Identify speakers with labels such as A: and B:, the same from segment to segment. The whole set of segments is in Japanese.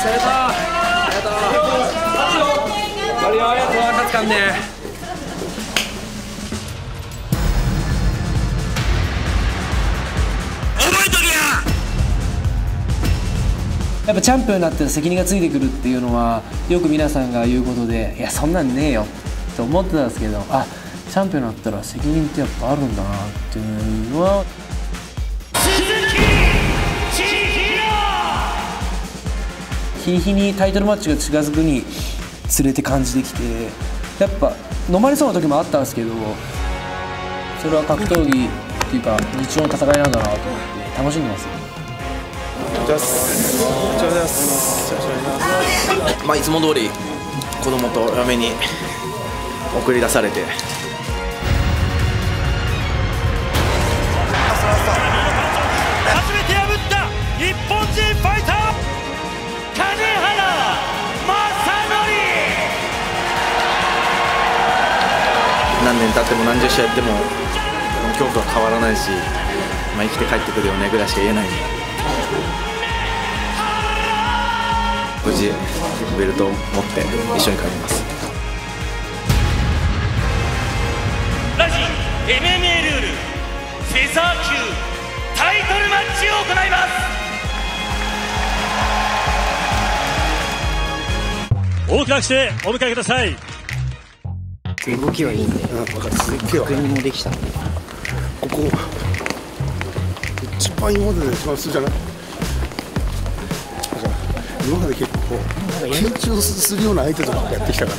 A: ありがとうありがとう。ありがとう。勝つかんね。やっぱチャンピオンになって責任がついてくるっていうのはよく皆さんが言うことで、いやそんなんねえよって思ってたんですけど、あ、チャンピオンになったら責任ってやっぱあるんだなっていうのは。日に日にタイトルマッチが近づくにつれて感じてきて、やっぱ飲まれそうな時もあったんですけど、それは格闘技っていうか日常の戦いなんだなと思って楽しんでますよ。
B: まあいつも通り子供と嫁に送り出されて、
C: 初めて破った日本人ファイター金原正則。
B: 何年経っても何十試合やっても恐怖は変わらないし、まあ、生きて帰ってくるよねぐらいしか言えない。無事ベルトを持って一緒に帰ります。
C: ラジ MMA ルールフェザー級タイトルマッチを行います。大きな拍手でお迎えください。
D: 動きはいいんで、確認もできた。
E: ここ一番今までで一番普通じゃない？今まで結構緊張するような相手とかやってきたか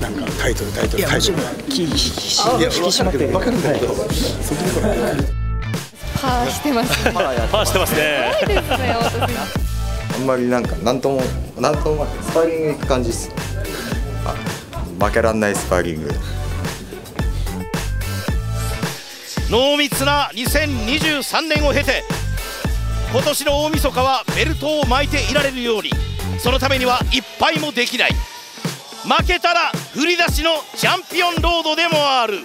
E: ら、なんかタイトル
D: いや、もちろん気引き締まってる。
E: 分かるんだけど、そこから
F: パーしてますね。
C: パーしてますね。
F: すごいですね、私。
G: あんまりなんともスパーリング行く感じです。負けらんないスパーリング。
C: 濃密な2023年を経て、今年の大晦日はベルトを巻いていられるように、そのためには一敗もできない。負けたら振り出しのチャンピオンロードでもある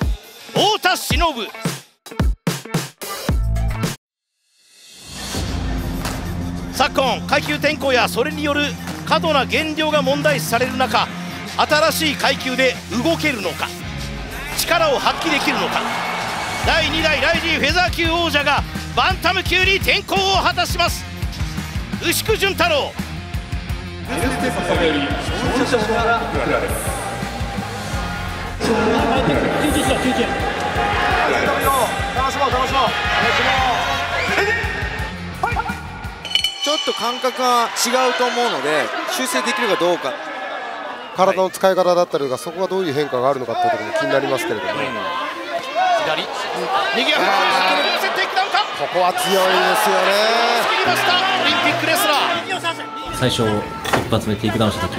C: 太田忍。昨今階級転向やそれによる過度な減量が問題視される中、新しい階級で動けるのか、力を発揮できるのか。第2代ライジンフェザー級王者がバンタム級に転向を果たします。牛久潤太郎。
H: ちょっと感覚が違うと思うので、修正できるかどうか。
E: 体の使い方だったりとか、そこがどういう変化があるのかっていうところも気になりますけれども、
C: 左右が
E: ここは強いですよね。
C: 切りました。オリンピックレスラー。
I: 最初一発目テイクダウンした時、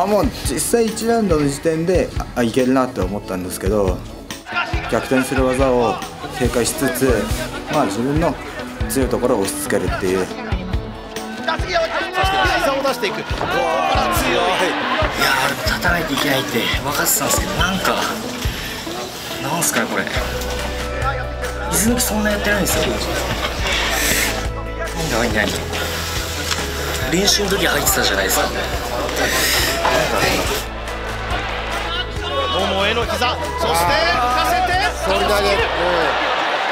G: もう実際1ラウンドの時点でいけるなって思ったんですけど、逆転する技を警戒しつつ、自分の強いところを押し付けるっていう。
C: 膝を出していく。ここから強い。
D: いや、立たないといけないって分かってたんですけど、なんすかねこれ。水抜きそんなやってないんですよ。何練習の時入ってたじゃないですか。
C: ももへの膝、そして浮かせて
E: 反り投げ。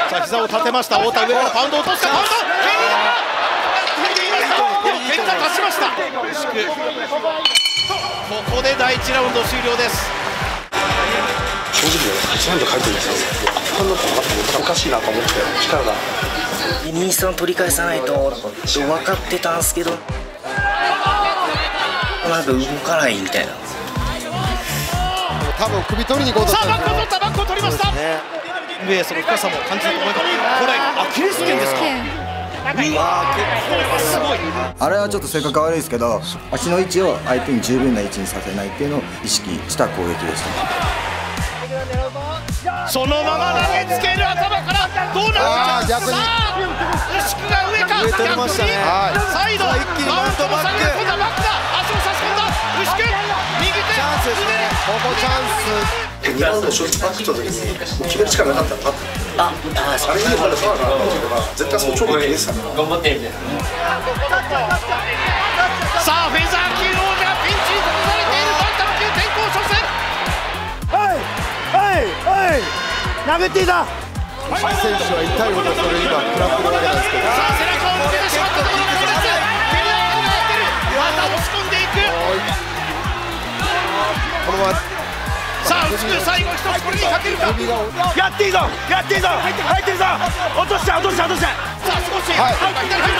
C: さあ膝を立てました。太田、上からパウンド落とした。パウンド蹴りだ。結果勝ちました。ここで第1ラウンド終了です。
E: 正直1ラウンド書いてるんですよ。こんなのおかしいなと思って、力が
D: インスタン取り返さないと分かってたんですけど、なんか動かないみたいな。
E: 多分首取りに行こうとしたんですよ。
C: バックを取りました。上その深さも感じると思います。これアキレス腱ですか。すごい。
G: あれはちょっと性格悪いですけど、足の位置を相手に十分な位置にさせないっていうのを意識した攻撃でした。
C: そのまま投げつける。頭からどうなるか。
E: 逆に
C: 牛久が上か。
H: 上取りましたね。
C: サイド
H: 一気にマウントバック。
C: 今度はバックだ。足を差し込んだ牛久。右手。
H: チャンスですね。
E: ここチャンス。2ラウンドの正直バックした時にもう決める力なかったのかってあれにまでパワーがあったから絶対そこ超決めてたから頑張ってみたいな。
C: さあフェザー級王者がピンチに立たされているバンタム級転向初戦。
J: 殴っていた
H: 選手は痛いほどそれ今食らってるわけなんですけど、
C: さあ背中を向けてしまったところが強烈。蹴り合いになってる。また押し込んでいく。
H: このまま
C: さあ内く最後一つこれにかけるか。
J: やっていいぞやっていいぞ入ってるぞ落として
C: さあ少し左入ったの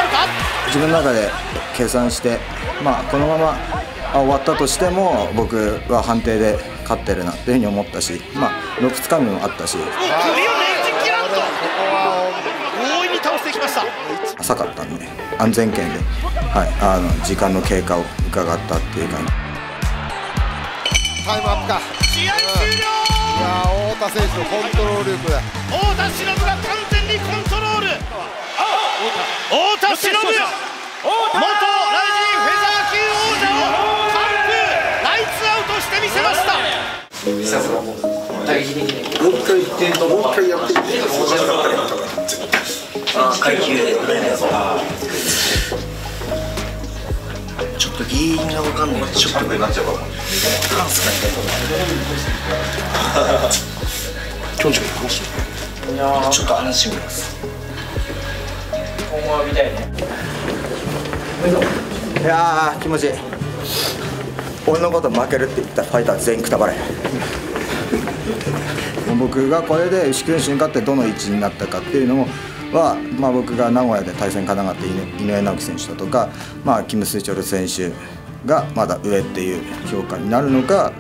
C: か。
G: 自分の中で計算して、このまま終わったとしても僕は判定で勝ってるなっていうふうに思ったし、ロープつかみもあったし、
C: 首をねじ切らんと強引に倒してきました。
G: 浅かったんで安全圏で、時間の経過を伺ったっていう感じ。
H: タイムアップか。
C: 試合終了。
H: いや太田選手のコントロール力だ。
C: 太田忍が完全にコントロール。太田忍元ライジンフェザー級王者を完封ライツアウトしてみせました。
E: もう一回やってみて
D: 階級でちょっと原因が分かんない。ちょっとなんすかねちょっと話します。今後は見たいね。
G: いやー気持ちいい。俺のこと負けるって言ったファイター全員くたばれ。僕がこれで牛久選手に勝ってどの位置になったかっていうのは、僕が名古屋で対戦かながって井上直樹選手だとか、キム・スイチョル選手がまだ上っていう評価になるのか、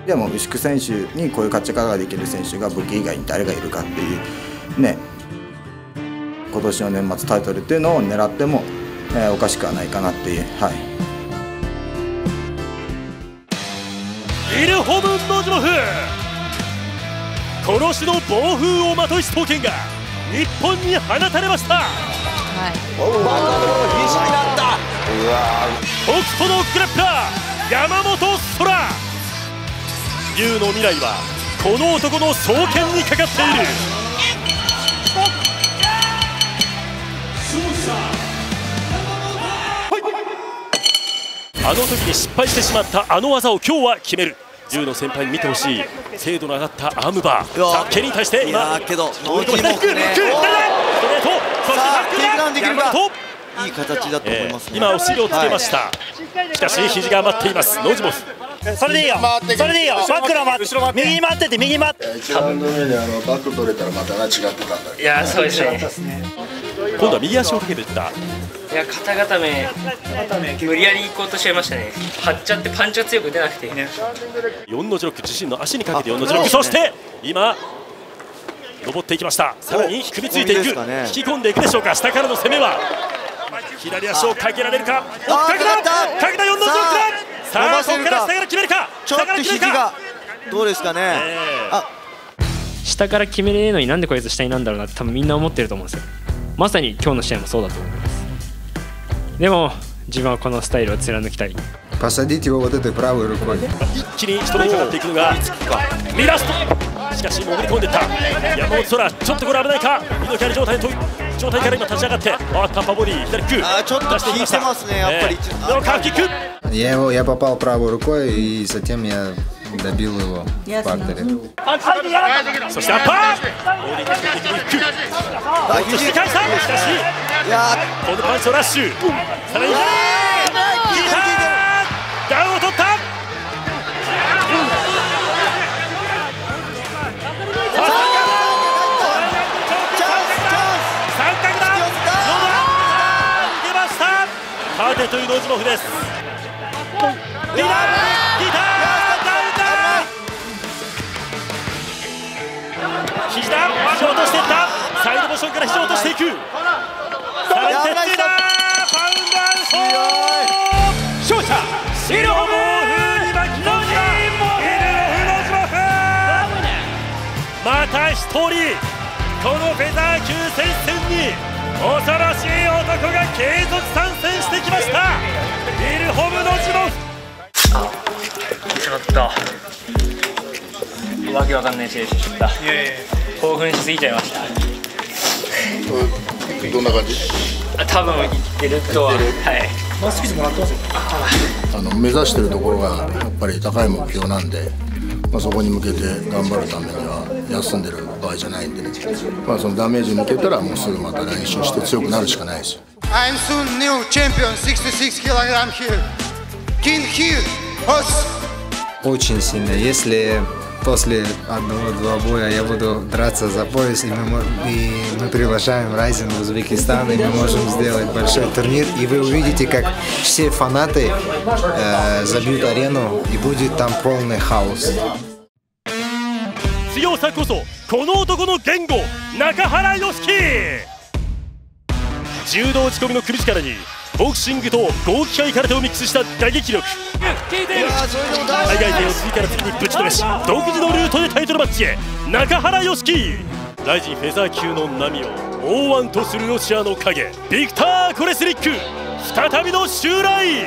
G: でも牛久選手にこういう勝ち方ができる選手が僕以外に誰がいるかっていうね、今年の年末タイトルっていうのを狙っても、おかしくはないかなっていう。
K: イルホムンノジモフ、この種の暴風をまといし刀剣が日本に放たれました。北斗のグラップラー山本空、龍の未来はこの男の双剣にかかっている。あの時に失敗してしまったあの技を今日は決める。龍の先輩に見てほしい精度の上がったアームバー。さあ蹴りに対して今
H: けど
K: ノージモフね、ストレート、そしてタックルだ。
H: できるかいい形だと思いますね。
K: 今お尻をつけました。しかし肘が余っていますノージモフ。
J: それでいいよそれでいいよ。バックの右に回ってて右に回って。
E: 1ラウンド目でバック取れたらまた違ってたんだけど。
L: いやそうですね。
K: 今度は右足をかけていった。
L: いや肩固め無理やり行こうとしちゃいましたね。張っちゃってパンチが強く出なくて。
K: 4の字ロック、自身の足にかけて4の字ロック、そして今登っていきました。さらに組みついていく、引き込んでいくでしょうか。下からの攻めは左足をかけられるか。かけた4の字ロックだ。さあここから下から決めるか。
H: ちょっと肘がどうですかね。
L: 下から決めれねえのになんでこいつ下になんだろうなって多分みんな思ってると思うんですよ。まさに今日の試合もそうだと思います。でも自分はこのスタイルを貫きたい。一気に人にかかっていくのがミラスト。しかし潜り込んでいった山本空、ちょっとこれ危ないか。猪木あり状態から今立ち上がって、タッパーボディ左キック
H: ちょっと効いてますねやっぱり。
K: でもカーフキック。
M: Я попал правой рукой и затем я добил его в партере.
K: そしてアッパーボディキックでキック落として返した。しかしこのパンチをラッシュ、さらにダウンを取った。カーテというノージモフです。ギターダウンだ。肘だ、肘を落としていった。サイドモーションから肘を落としていく。さらに鉄槌だ。パウンダウン勝者イルホムノージモフ。また一人このフェザー級戦線に恐ろしい男が継続参戦してきました。イルホムノジモフ。
L: ちょっとわけわかんない試合でした。興奮しすぎちゃいました。
E: どんな感じ？
L: 多分いってるとは。はい。
E: マウスピースもらってますよ。目指してるところがやっぱり高い目標なんで、そこに向けて頑張るためには休んでる場合じゃないんでね。そのダメージ抜けたらもうすぐまた練習して強くなるしかないですよ。
N: I'm soon new champion 66 kg here. King here. Us.
M: Очень сильно. Если после одного-два боя я буду драться за пояс, и мы приглашаем Райзен в Узбекистан, и мы можем сделать большой турнир, и вы увидите, как все фанаты забьют арену, и будет там полный хаос.
K: 強さこそこの男の言語、中原良樹。柔道仕込みの首力にボクシングと合気械空手をミックスした打撃力。海外勢を次から次にぶちのめし、独自のルートでタイトルマッチへ。中原良樹、ライジンフェザー級の波を大腕とするロシアの影、ビクター・コレスリック、再びの襲来。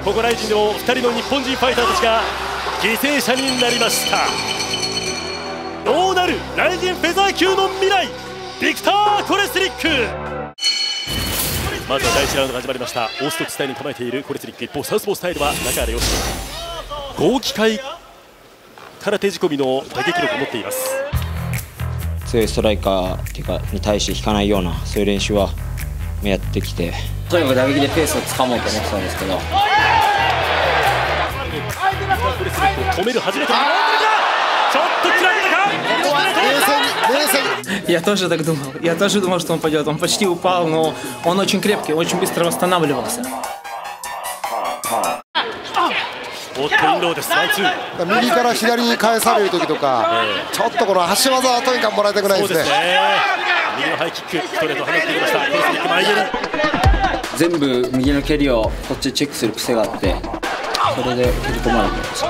K: ここライジンでも2人の日本人ファイターたちが犠牲者になりました。どうなるライジンフェザー級の未来、ビクター・コレスリック。まずは第1ラウンドが始まりました。オーソドックススタイルに構えているコレスリック、一方サウスポースタイルは中原良樹。合気械空手仕込みの打撃力を持っています。
O: 強いストライカーに対して引かないような、そういう練習はやってきて、とにかく打撃でペースをつかもうと思ってたんですけど、
K: コレスリックを止める初めてのちょっと切られたか。
A: Я тоже так думал. Я тоже думал, что он пойдет. Он почти упал, но он очень крепкий, очень быстро восстанавливался.
E: 右から左に返される時とか、ちょっとこの足技はとにかくもらいたくないですね。
K: 右のハイキック、ストレートを放ってきました。コレスリック前蹴り。
O: 全部右の蹴りをこっちチェックする癖があって、それで蹴り込まれてました。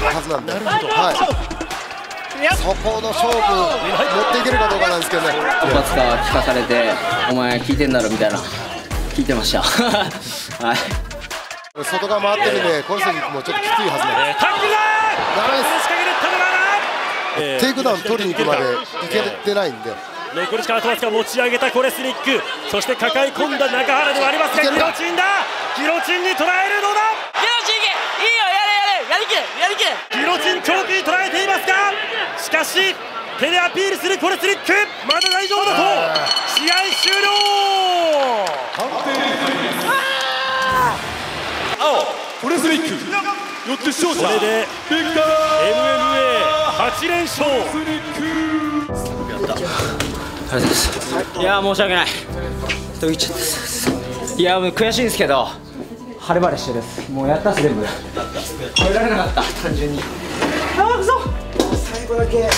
E: はずなんで、そこの勝負持っていけるかどうかなんですけどね。
O: 一発か聞かされて、お前聞いてんだろみたいな、聞いてました。はい。
E: 外側回ってるんで、コレスリックもちょっときついはずなんで。テイクダウン取りに行くまでいけてないんで。
K: 残り時間あとわずか、持ち上げたコレスリック、そして抱え込んだ中原ではありますが、ギロチンだ。ギロチンに捉えるのだ。ギロチンいいよ、やりきれ。ギロチン狂気に捉えていますが、しかし手でアピールするコレスリック、まだ大丈夫だと。試合終了。青コレスリックよって勝者。これで MMA8 連勝。
O: ありがとうございます。いや申し訳ない。途切っちゃったです。いやもう悔しいですけど、晴れ晴れしてるです。もうやったっす全部。超えられなかった単純に。最後だけ。受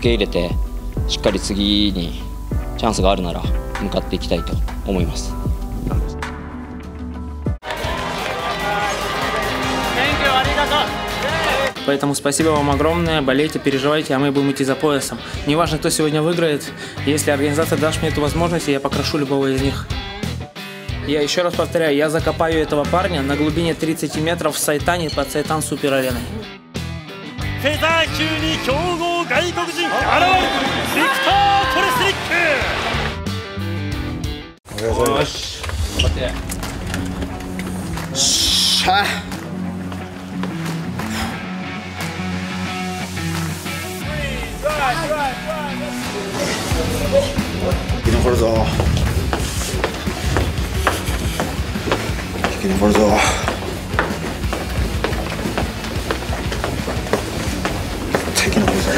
O: け入れてしっかり次にチャンスがあるなら向かっていきたいと思います。
A: Поэтому спасибо вам огромное, болейте, переживайте, а мы будем идти за поясом. Неважно, кто сегодня выиграет, если организация даст мне эту возможность, я покрошу любого из них. Я еще раз повторяю, я закопаю этого парня на глубине 30 метров в Сайтане под Сайтан Супер Ареной.
K: フェザー級に強豪外国人現れるビクター・コレスリック。
E: お願いします。
O: 待って。しゃあ。
E: 生き残るぞ。生き残るぞ。生き残るぞ。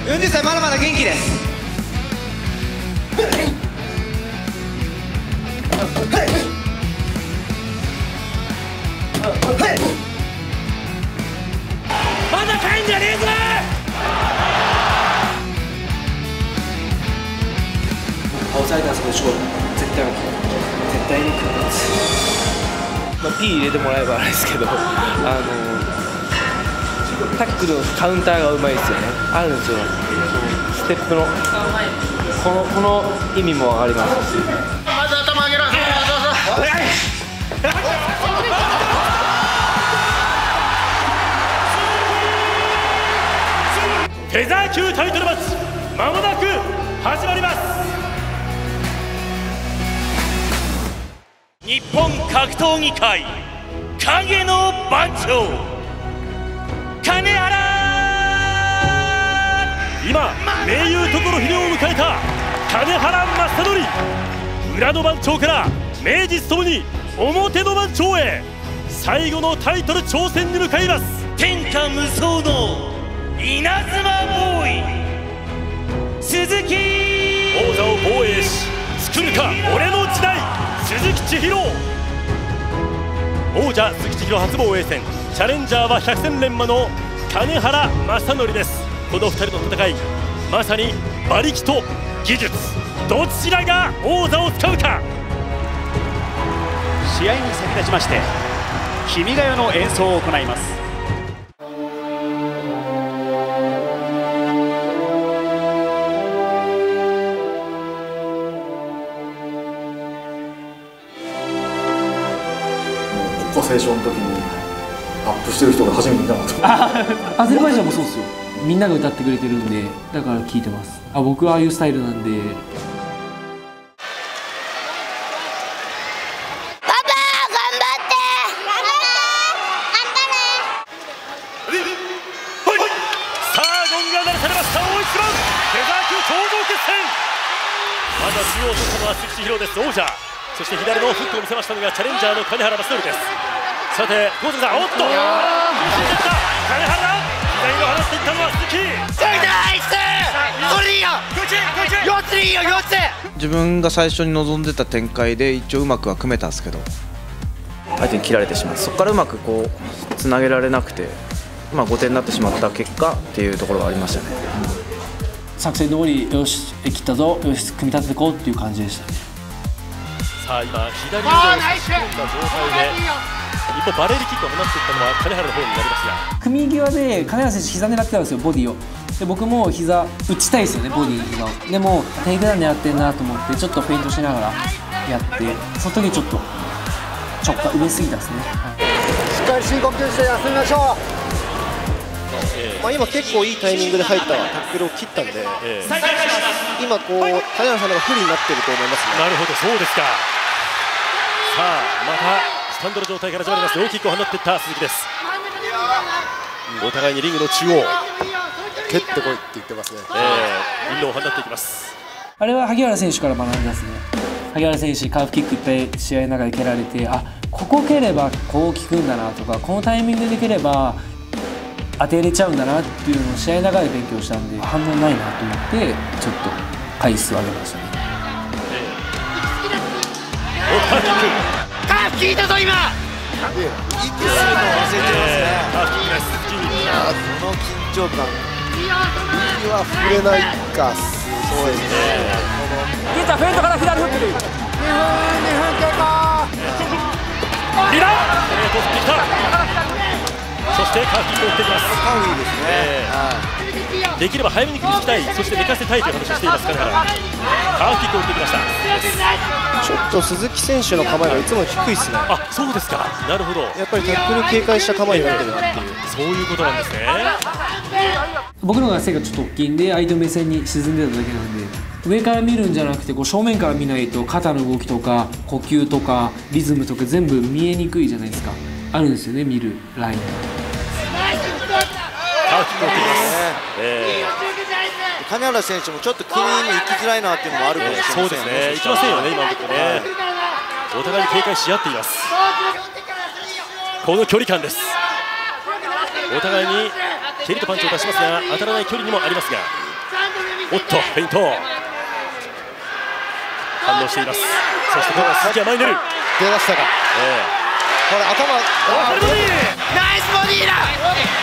J: 40歳まだまだ元気です。
K: まだ帰んじゃねえぞ。
A: 抑えたんですけど、勝負絶対に来るんです。まあ P 入れてもらえばあれですけど、タックルのカウンターがうまいですよね。あるんですよ、ステップのこの意味もあります。
J: まず頭上げろ。
K: フェザー級タイトルマッチ、まもなく始まります。日本格闘技界影の番長、金原。今盟友所秀を迎えた金原正則、裏の番長から名実ともに表の番長へ、最後のタイトル挑戦に向かいます。天下無双の稲妻ボーイ鈴木、王座を防衛し作るか俺の時代、鈴木千尋。王者鈴木千尋初防衛戦、チャレンジャーは百戦錬磨の金原正則です。この2人の戦い、まさに馬力と技術、どちらが王座を使うか。
P: 試合に先立ちまして「君が代」の演奏を行います。
Q: 国歌斉唱の時にアップしてる人が初めて見たかった。
A: アゼルバイジャンもそうですよ。みんなが歌ってくれてるんで、だから聴いてます。僕はああいうスタイルなんで。
K: まずは中央を取ったのは鈴木千尋です。王者、そして左のフックを見せましたのがチャレンジャーの金原正則です。さて高坂さん、おっと金原、左を放っていったのは鈴木。
B: 自分が最初に望んでた展開で一応うまくは組めたんですけど、相手に切られてしまって、そこからうまくこうつなげられなくて、5点になってしまった結果っていうところがありましたね。
A: 作戦通り、よし切ったぞ、よし組み立てていこうっていう感じでしたね。
K: さあ今左腕を差し込んだ状態で一方バレーリキックを放っていったのは金原の方になりますが、
A: 組み際で金原選手膝狙ってたんですよ、ボディを。で僕も膝打ちたいですよね、ボディに膝を。でもテイクダウン狙ってんなと思ってちょっとフェイントしながらやって、その時にちょっと直下上すぎたですね。
N: しっかり深呼吸して休みましょう。
R: 今結構いいタイミングで入ったタックルを切ったんで、今こう金原さんの方が不利になってると思いますね。
K: なるほど、そうですか。さあまたスタンドの状態から始まります。ローキックを放っていった鈴木です。お互いにリングの中央
R: 蹴ってこいって言ってますね。
K: リングを放っていきます。
A: あれは萩原選手から学んだですね。萩原選手カーフキックいっぱい試合の中で蹴られて、あ、ここ蹴ればこう効くんだなとか、このタイミングで蹴れば当てれちゃうんだなっていうのを試合の中で勉強したんで、反応ないなと思ってちょっと回数を上げましたね。
J: カーフ効いたぞ今。
H: 息するの忘れてますね。この緊張感。右は触れないか。そうですね。
J: ギターフェイントから左フックでいい。2分経過。
K: リラー振ってきた。そしてカーフキックを打ってきます。
H: カーフいいですね。
K: できれば早めに組みつきたい、そして寝かせたいという話をしています金原。カーフキックを打ってきました。
R: ちょっと鈴木選手の構えがいつも低いですね。
K: あ、そうですか。なるほど。
R: やっぱりタックル警戒した構えになってるなっていう、
K: そういうことなんですね。
A: 僕の方が背がちょっと大きいんで相手の目線に沈んでただけなんで、上から見るんじゃなくてこう正面から見ないと肩の動きとか呼吸とかリズムとか全部見えにくいじゃないですか。あるんですよね、見るライン。
K: カーフキックを打ってきます。
H: 金原選手もちょっとクリーンに行きづらいなっていうのもあるかもしれません。
K: そうですね、行きませんよね今のところね。お互いに警戒し合っています。この距離感です。お互いに蹴りとパンチを出しますが当たらない距離にもありますが、おっとフェイント反応しています。そしてこの鈴木は前に出る。
R: 出ましたか。これ頭
J: ナイスボディーだ。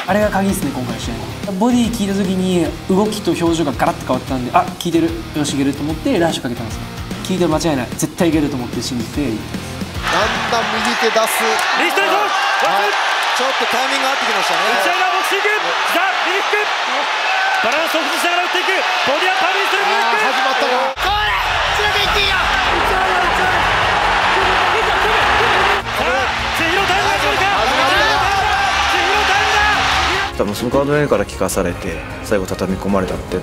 A: あれが鍵ですね、今回の試合。ボディ聞いた時に動きと表情がガラッと変わったんで、あ、効いてる、よしいけると思ってラッシュかけたんですよ。効いてる、間違いない、絶対いけると思って信じて。
H: だんだん右手出す。
K: リストレート。
H: ちょっとタイミング合ってきましたね。
K: 内側持ちクシング、膝右フック、バランスを崩しながら打っていく、ボディアッパーミスル右フック、
H: 始まったか、
C: これ連れて行っていいよ。
K: 千尋タイムが来るか、千尋タイムだ。
B: 多分そのガードレールから聞かされて最後畳み込まれたって、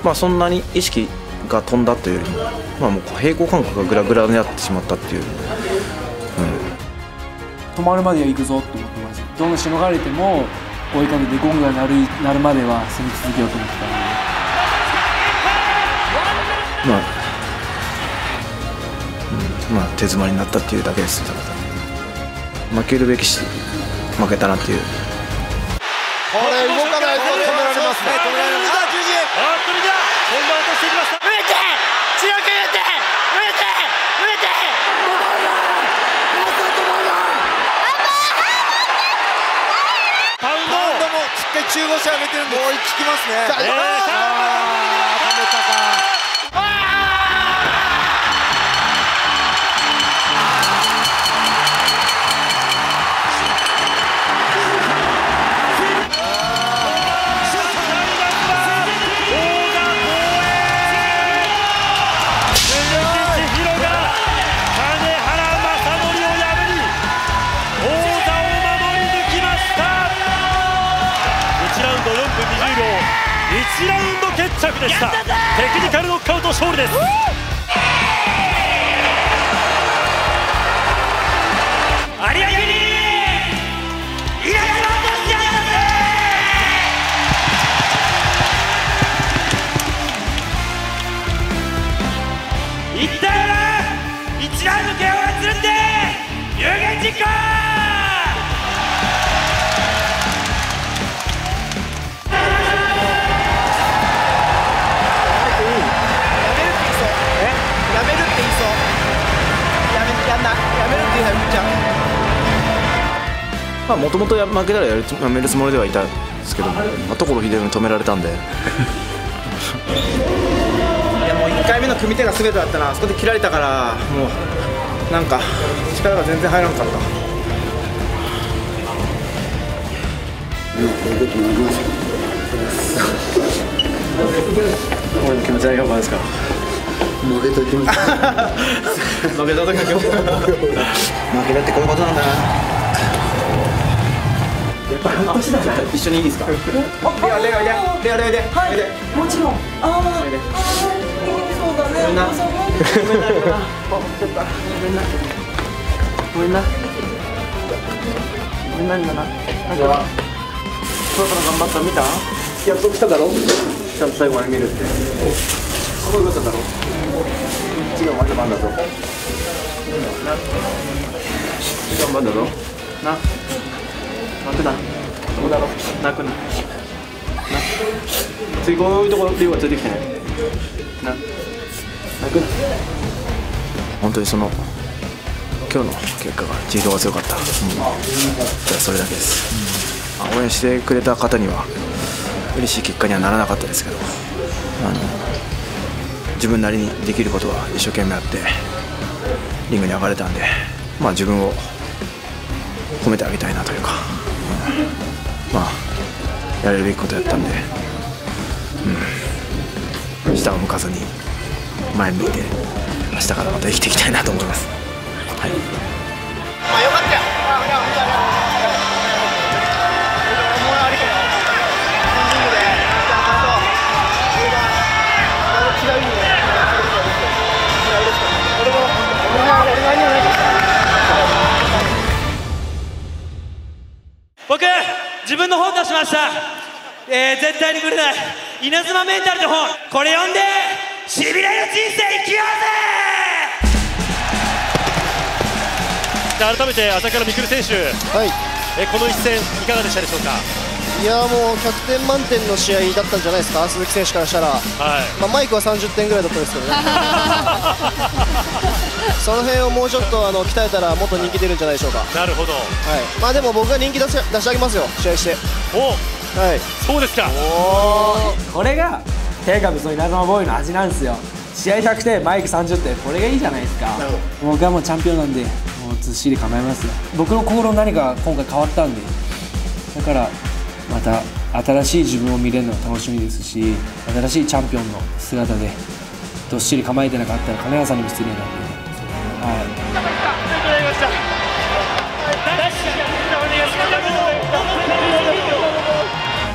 B: まあそんなに意識が飛んだというよりも、まあもう平行感覚がグラグラになってしまったっていう、
A: 止まるまでは行くぞって思ってます。どんなしのがれても追いかけてゴングが鳴るまでは攻め続けようと思ってたので、
B: まあ手詰まりになったっていうだけです。負けるべきし負けたなっていう。
H: これ動かないと止められますね。止められます。
K: あっとリーダー今度は落としていきました。
C: 植えて強く植えて植えて植えて
H: パウンドもしっかり中腰上げてるんで、もう効きますね。止めたか。
K: 1ラウンド決着でした。テクニカルノックアウト勝利です。
C: 有明に稲妻としてやったぜ。いったよな1ラウンド KO がつるって有言実行。
B: もともと負けたらやめるつもりではいたんですけど、所秀夫に止められたんでい
O: やもう1回目の組み手が全てだったな。あそこで切られたからもうなんか力が全然入らなかった。
B: 俺の気持ちは評価ですから負けた気持ち負けた時の気持ち負けたってこういうことなんだな。やっぱ半年だから一緒にいいですか。レアおいで、レアおいで。はい、もちろん。そうだね。ごめんな。ごめんな。ごめんな。ごめんな。今な。なんかそろそろ頑張った見た？約束しただろ。ちゃんと最後まで見るって。こういうことだろ。違うまだ番だぞ。違う番だぞ。な。泣くな。どうだろう。泣くな。な。次こういうところリュウがついてきてね。な。泣くな。本当にその今日の結果が地表が強かった。それだけです。応援してくれた方には嬉しい結果にはならなかったですけど、自分なりにできることは一生懸命やってリングに上がれたんで、自分を褒めてあげたいなというか、やれるべきことやったんで、下を向かずに前向いて明日からまた生きていきたいなと思います。はい。よかったよ。
S: 僕、自分の本出しました。絶対にぶれない稲妻メンタルの本、これ読んでしびれる人生生きようぜ。
C: 改めて朝倉未来選手、この一戦いかがでしたでしょうか。
R: いやもう100点満点の試合だったんじゃないですか、鈴木選手からしたら、マイクは30点ぐらいだったんですけどねその辺をもうちょっと鍛えたらもっと人気出るんじゃないでしょうか。
C: なるほど、
R: でも僕が人気出し上げますよ、試合して。
C: そうですか。
A: これが天下無双稲妻ボーイの味なんですよ。試合100点マイク30点、これがいいじゃないですか。僕はもうチャンピオンなんで、もうずっしり構えますよ。僕の心の何か今回変わったんで、だからまた新しい自分を見れるのが楽しみですし、新しいチャンピオンの姿でどっしり構えてなかったら金谷さんにも失礼なんで、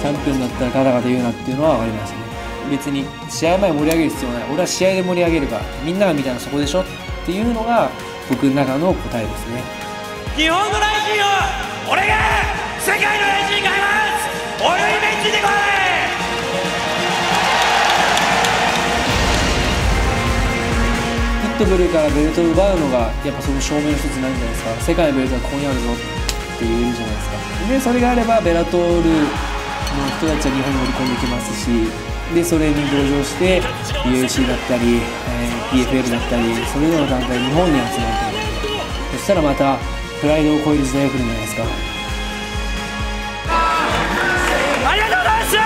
A: チャンピオンだったらガタガタ言うなっていうのは分かりましたね。別に試合前盛り上げる必要ない、俺は試合で盛り上げるから、みんなが見たのそこでしょっていうのが僕の中の答えですね。
S: 日本のライジンを俺が世界のライジンに変えます。俺のイメージついてこい。
A: ピットブルからベルトを奪うのがやっぱその証明の一つになるんじゃないですか。世界のベルトはここにあるぞって言えるじゃないですか。でそれがあればベラトールの人たちは日本に乗り込んできますし、でそれに同乗して UFC だったり、PFL だったりそれぞれの団体日本に集まると思うので、そしたらまたプライドを超える時代が来るんじゃないですか。
S: ありがとうございました。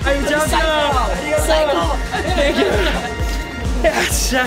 S: はい、チャンピオン最高。よっしゃ。